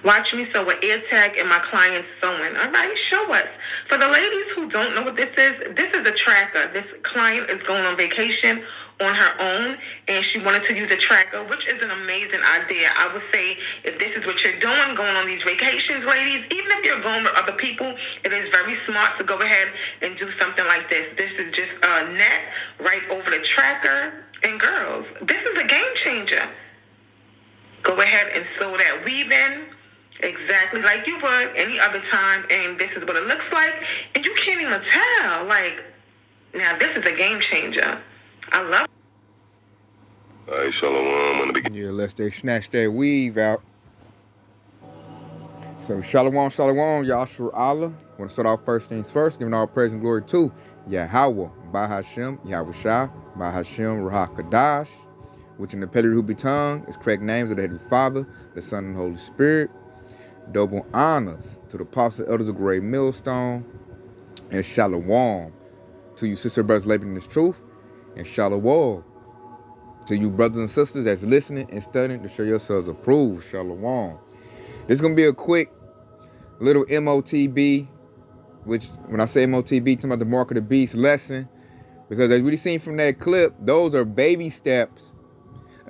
Watch me sew with Airtag and my clients sewing. All right, show us. For the ladies who don't know what this is a tracker. This client is going on vacation on her own, and she wanted to use a tracker, which is an amazing idea. I would say if this is what you're doing, going on these vacations, ladies, even if you're going with other people, it is very smart to go ahead and do something like this. This is just a net right over the tracker. And girls, this is a game changer. Go ahead and sew that weave in exactly like you would any other time, and this is what it looks like, and you can't even tell. Like, now this is a game changer. I love it. All right, Shalom. On the beginning. Yeah, unless they snatch that weave out. So Shalom, Shalom, Yahshua Allah. I want to start off first things first, giving all praise and glory to Yahweh, Bahashem, Yahweh Shah, Bahashem, Ruach Kadash, which in the Petty Ruby tongue is correct names of the Heavenly Father, the Son, and the Holy Spirit. Double honors to the apostle elders of Great Millstone, and Shalom to you sister brothers living in this truth, and Shalom to you brothers and sisters that's listening and studying to show yourselves approved. Shalom. This is going to be a quick little M.O.T.B, which when I say M.O.T.B, talking about the mark of the beast lesson, because as we seen from that clip, those are baby steps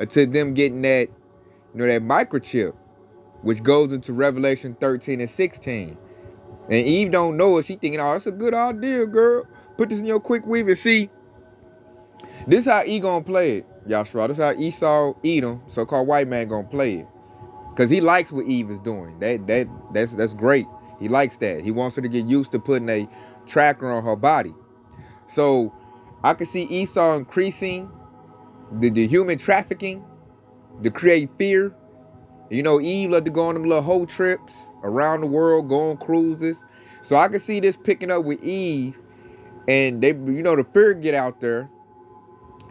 to them getting that, that microchip, which goes into Revelation 13 and 16. And Eve don't know it. She thinking, oh, that's a good idea, girl. Put this in your quick weave and see. This is how Eve gonna play it, Yahshua. This is how Esau, Edom, so-called white man, gonna play it. Because he likes what Eve is doing. That's great. He likes that. He wants her to get used to putting a tracker on her body. So I can see Esau increasing the human trafficking to create fear. Eve loved to go on them little whole trips around the world, go on cruises. So I can see this picking up with Eve, and they, the fear get out there.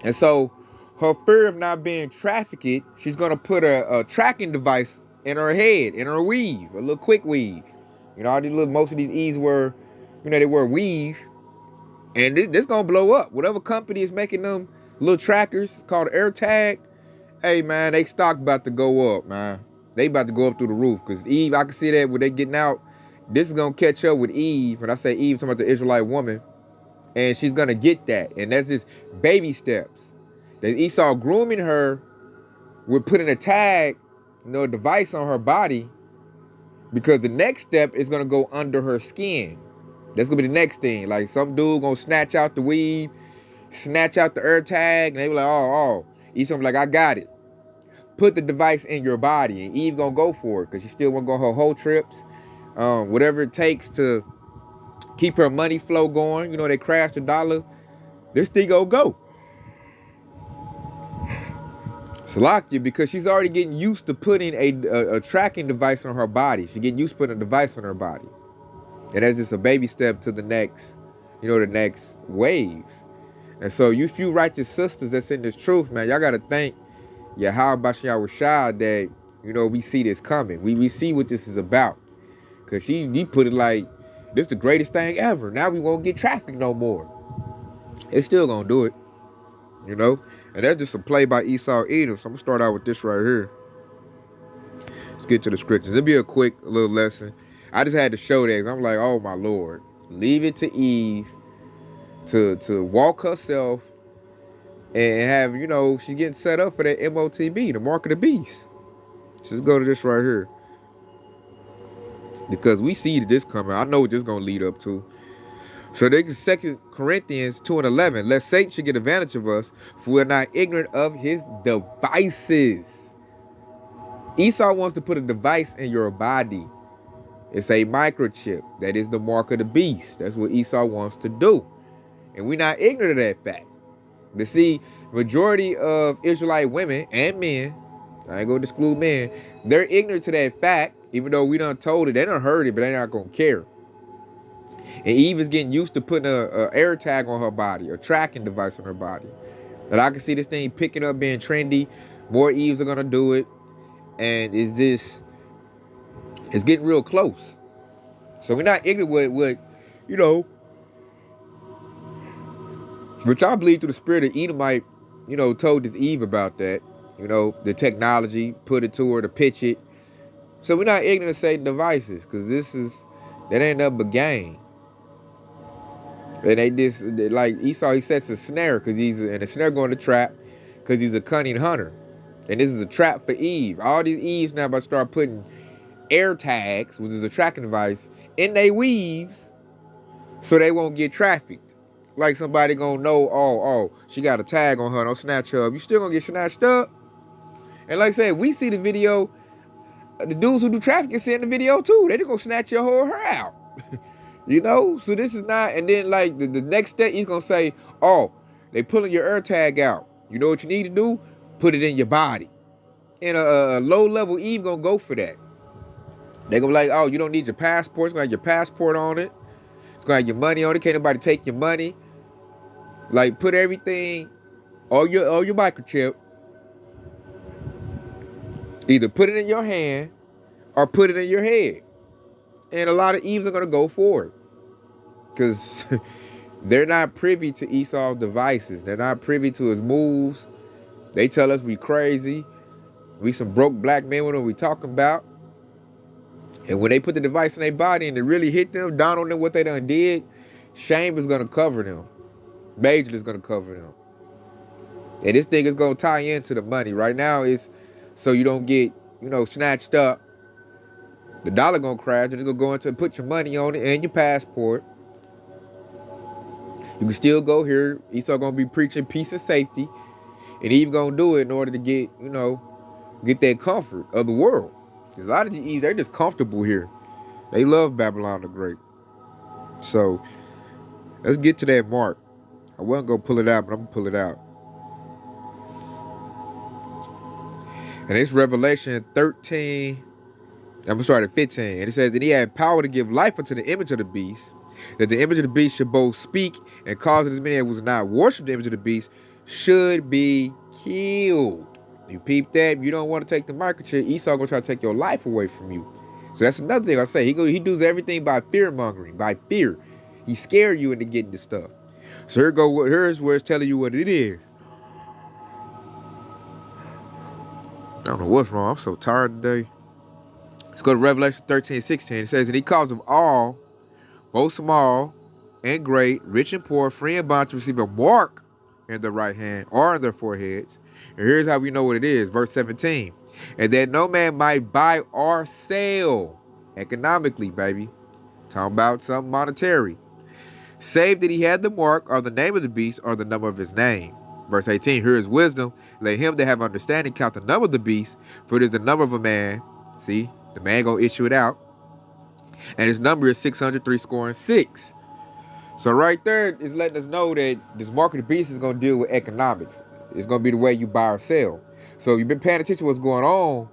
And so her fear of not being trafficked, she's going to put a tracking device in her head, in her weave, a little quick weave. All these most of these Eves were, they wear weave. And this going to blow up. Whatever company is making them little trackers called Airtag, hey, man, they stock about to go up, man. They about to go up through the roof. Because Eve, I can see that when they getting out, this is going to catch up with Eve. When I say Eve, I'm talking about the Israelite woman. And she's going to get that. And that's just baby steps. That Esau grooming her with putting a tag, a device on her body. Because the next step is going to go under her skin. That's going to be the next thing. Like some dude going to snatch out the weave, snatch out the Airtag. And they be like, oh. Esau be like, I got it. Put the device in your body. And Eve going to go for it. Because she still want to go her whole trips. Whatever it takes to keep her money flow going. They crash the dollar. This thing gonna go. Salakia, because she's already getting used to putting a tracking device on her body. She's getting used to putting a device on her body. And that's just a baby step to the next, the next wave. And so you few righteous sisters that's in this truth, man, y'all got to thank Yahweh Shah that, we see this coming. We see what this is about. Because he put it like, this is the greatest thing ever. Now we won't get trafficked no more. They still going to do it. And that's just a play by Esau Edom. So I'm going to start out with this right here. Let's get to the scriptures. It'll be a quick little lesson. I just had to show that. I'm like, oh my Lord. Leave it to Eve to walk herself and have, she's getting set up for that M.O.T.B, the mark of the beast. So let's go to this right here. Because we see this coming. I know what this is going to lead up to. So there's 2 Corinthians 2 and 11. Lest Satan should get advantage of us, for we're not ignorant of his devices. Esau wants to put a device in your body. It's a microchip. That is the mark of the beast. That's what Esau wants to do. And we're not ignorant of that fact. But see, majority of Israelite women and men, I ain't going to exclude men, they're ignorant to that fact, even though we done told it. They done heard it, but they're not going to care. And Eve is getting used to putting a Airtag on her body, a tracking device on her body. But I can see this thing picking up, being trendy. More Eves are going to do it. And it's getting real close. So we're not ignorant what which I believe through the spirit of Edomite, told this Eve about that. The technology, put it to her to pitch it. So we're not ignorant to say devices, because that ain't nothing but game. And like Esau, he sets a snare, and the snare going to trap, because he's a cunning hunter. And this is a trap for Eve. All these Eves now about to start putting Airtags, which is a tracking device, in their weaves, so they won't get trafficked. Like somebody gonna know, oh, she got a tag on her, don't snatch her up. You still gonna get snatched up. And like I said, we see the video, the dudes who do trafficking see in the video too. They just gonna snatch your whole her out. You know? So this is not, and then like the next step, he's gonna say, oh, they pulling your Airtag out. You know what you need to do? Put it in your body. And a low-level Eve gonna go for that. They gonna be like, oh, you don't need your passport. It's gonna have your passport on it. It's gonna have your money on it. Can't nobody take your money. Like, put everything, all your microchip. Either put it in your hand or put it in your head. And a lot of Eves are gonna go for it, because they're not privy to Esau's devices. They're not privy to his moves. They tell us we crazy. We some broke black men. What are we talking about? And when they put the device in their body and it really hit them, dawn on them what they done did, shame is going to cover them. Major is going to cover them. And this thing is going to tie into the money. Right now is so you don't get, snatched up. The dollar going to crash. It's going to go into put your money on it and your passport. You can still go here. Esau going to be preaching peace and safety. And Eve going to do it in order to get, get that comfort of the world. Because a lot of these Eves, they're just comfortable here. They love Babylon the Great. So, let's get to that mark. I wasn't going to pull it out, but I'm going to pull it out. And it's Revelation 13. I'm going to start at 15. And it says, and he had power to give life unto the image of the beast, that the image of the beast should both speak and cause as many as was not worship the image of the beast should be killed. You peep that. You don't want to take the microchip. Esau gonna try to take your life away from you. So that's another thing I say. He does everything by fear mongering, by fear. He scare you into getting the stuff. So here's where it's telling you what it is. I don't know what's wrong. I'm so tired today. Let's go to Revelation 13:16. It says, and he caused of all, both small and great, rich and poor, free and bond, to receive a mark in their right hand or in their foreheads. And here's how we know what it is. Verse 17. And that no man might buy or sell economically, baby. Talking about something monetary. Save that he had the mark or the name of the beast or the number of his name. Verse 18. Here is wisdom. Let him that have understanding count the number of the beast, for it is the number of a man. See, the man gonna issue it out. And his number is 603. So right there is letting us know that this mark of the beast is gonna deal with economics. It's going to be the way you buy or sell. So if you've been paying attention to what's going on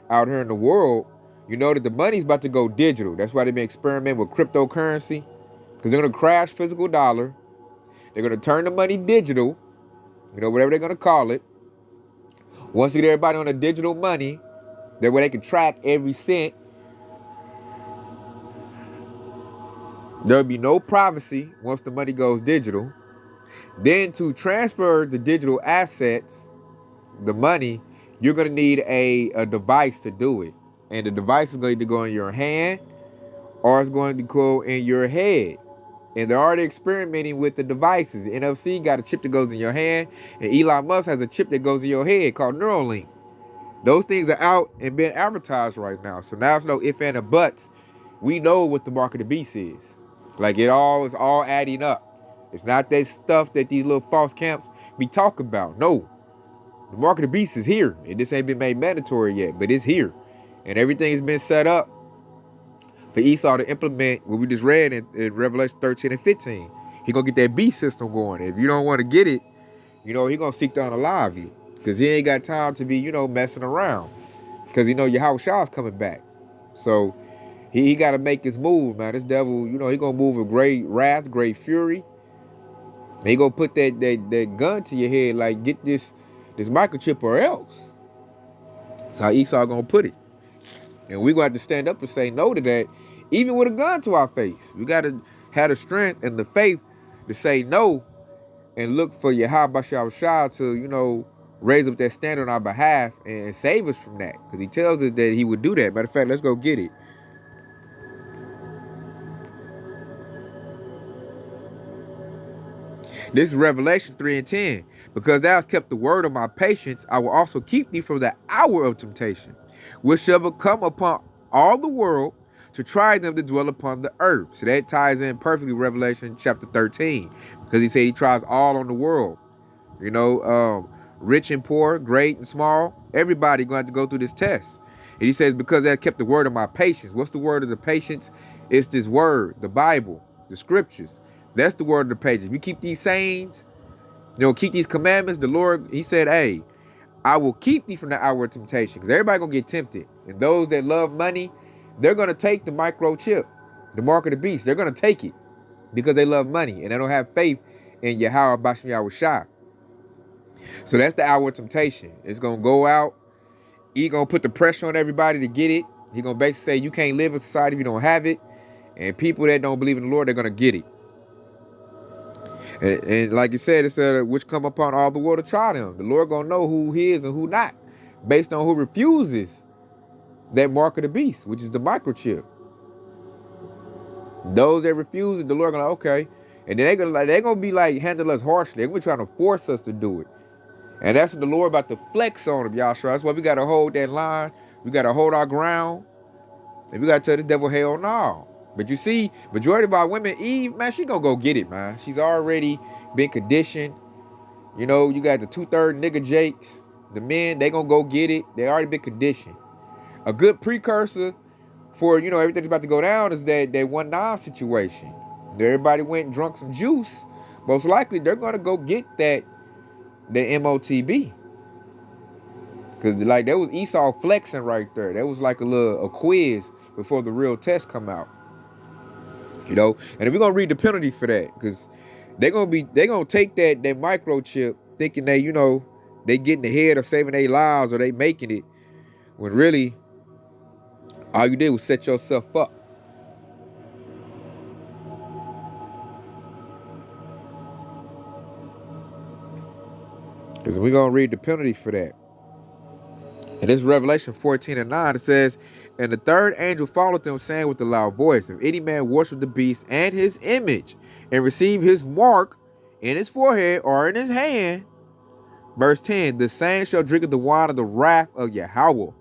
out here in the world, you know that the money's about to go digital. That's why they've been experimenting with cryptocurrency, because they're going to crash physical dollar. They're going to turn the money digital, whatever they're going to call it. Once you get everybody on a digital money, that way they can track every cent. There'll be no privacy once the money goes digital. Then to transfer the digital assets, the money, you're going to need a device to do it. And the device is going to go in your hand or it's going to go in your head. And they're already experimenting with the devices. The NFC got a chip that goes in your hand, and Elon Musk has a chip that goes in your head called Neuralink. Those things are out and being advertised right now. So now it's no if and a buts. We know what the mark of the beast is. Like it all is all adding up. It's not that stuff that these little false camps be talking about. No. The mark of the beast is here. And this ain't been made mandatory yet, but it's here. And everything has been set up for Esau to implement what we just read in Revelation 13 and 15. He gonna get that beast system going. If you don't want to get it, he gonna seek to unalive you. Because he ain't got time to be, messing around. Because Yahweh Shah's coming back. So he got to make his move, man. This devil, he gonna move with great wrath, great fury. And he gonna put that gun to your head, like, get this microchip or else. That's how Esau gonna put it. And we gonna have to stand up and say no to that, even with a gun to our face. We gotta have the strength and the faith to say no and look for Yahweh Shah to, raise up that standard on our behalf and save us from that. Because he tells us that he would do that. Matter of fact, let's go get it. This is Revelation 3 and 10. Because thou hast kept the word of my patience, I will also keep thee from the hour of temptation, which shall come upon all the world to try them that dwell upon the earth. So that ties in perfectly with Revelation chapter 13. Because he said he tries all on the world. Rich and poor, great and small, everybody going to have to go through this test. And he says, because they kept the word of my patience. What's the word of the patience? It's this word, the Bible, the scriptures. That's the word of the patience. If you keep these sayings, keep these commandments, the Lord, he said, hey, I will keep thee from the hour of temptation. Because everybody going to get tempted. And those that love money, they're going to take the microchip, the mark of the beast. They're going to take it because they love money and they don't have faith in Yahweh Bashem Yahushua. So that's the hour of temptation. It's going to go out. He's going to put the pressure on everybody to get it. He's going to basically say you can't live in society if you don't have it. And people that don't believe in the Lord, they're going to get it. And like you said, it said, which come upon all the world to try them. The Lord going to know who he is and who not, based on who refuses that mark of the beast, which is the microchip. Those that refuse it, the Lord going to, okay. And then they're going to be like, handle us harshly. They're going to be trying to force us to do it. And that's what the Lord about to flex on them, y'all. So that's why we got to hold that line. We got to hold our ground. And we got to tell the devil, hell no. But you see, majority of our women, Eve, man, she going to go get it, man. She's already been conditioned. You got the 2/3 nigga jakes. The men, they going to go get it. They already been conditioned. A good precursor for, everything's about to go down is that 1-9 situation. Everybody went and drunk some juice. Most likely, they're going to go get the M.O.T.B. Because that was Esau flexing right there. That was like a quiz before the real test come out. And we're gonna read the penalty for that, because they're gonna take that microchip thinking they getting ahead of saving their lives or they making it, when really all you did was set yourself up. Because we're going to read the penalty for that. And this is Revelation 14 and 9. It says, and the third angel followed them, saying with a loud voice, if any man worship the beast and his image, and receive his mark in his forehead or in his hand, verse 10, the same shall drink of the wine of the wrath of Yahweh,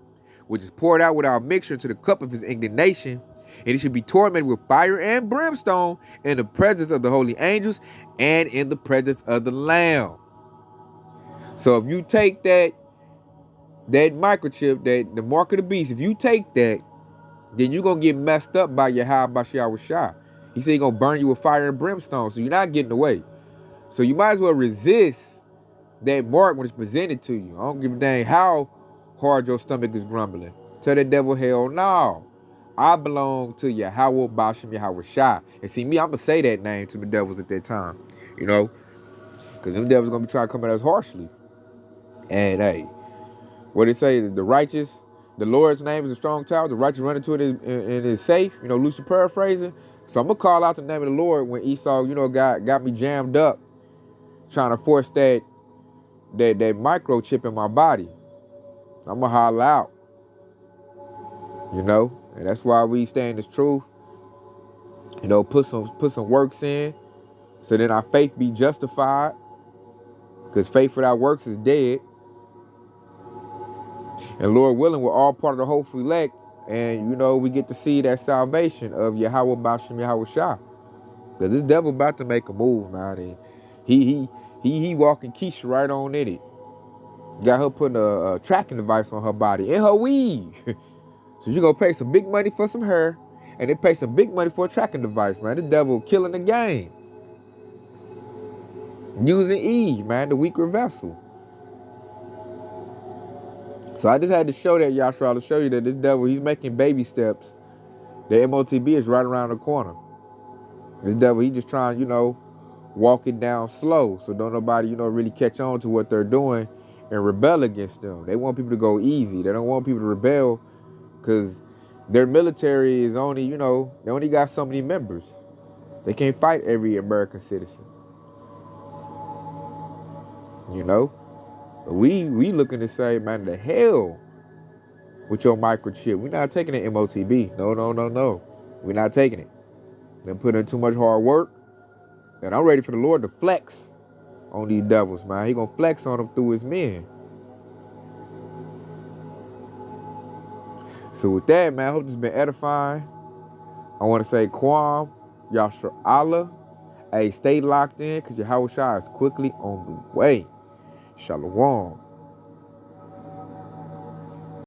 which is poured out without mixture into the cup of his indignation, and he should be tormented with fire and brimstone in the presence of the holy angels and in the presence of the Lamb. So if you take that microchip, the mark of the beast, if you take that, then you're going to get messed up by Yahweh Bashem Yahushua. He said he's going to burn you with fire and brimstone, so you're not getting away. So you might as well resist that mark when it's presented to you. I don't give a dang how hard your stomach is grumbling. Tell the devil, hell no. I belong to Yahweh Bashem Yahushua. And see me, I'm going to say that name to the devils at that time. Because them devils going to be trying to come at us harshly. And hey, what it say? The righteous, the Lord's name is a strong tower. The righteous run into it and is safe. Loosely paraphrasing. So I'm going to call out the name of the Lord when Esau, got me jammed up, trying to force that microchip in my body. I'm going to holler out. And that's why we stay in this truth. Put some works in, so then our faith be justified. Because faith without works is dead. And Lord willing, we're all part of the hopeful elect. And, we get to see that salvation of Yahweh Bashem Yahushua. Because this devil about to make a move, man. And he walking Keisha right on in it. Got her putting a tracking device on her body and her weave. So you're going to pay some big money for some hair. And they pay some big money for a tracking device, man. This devil killing the game. Using Eve, man, the weaker vessel. So I just had to show that, Yahshua, to show you that this devil, he's making baby steps. The M.O.T.B is right around the corner. This devil, he just trying, walk it down slow. So don't nobody, really catch on to what they're doing and rebel against them. They want people to go easy. They don't want people to rebel because their military is only, they only got so many members. They can't fight every American citizen. We looking to say, man, the hell with your microchip. We're not taking the M.O.T.B. No. We're not taking it. They put in too much hard work. And I'm ready for the Lord to flex on these devils, man. He gonna flex on them through his men. So with that, man, I hope this has been edifying. I want to say Kwam, Yashar Allah. Hey, stay locked in because your Yahweh Shai is quickly on the way. Shalom.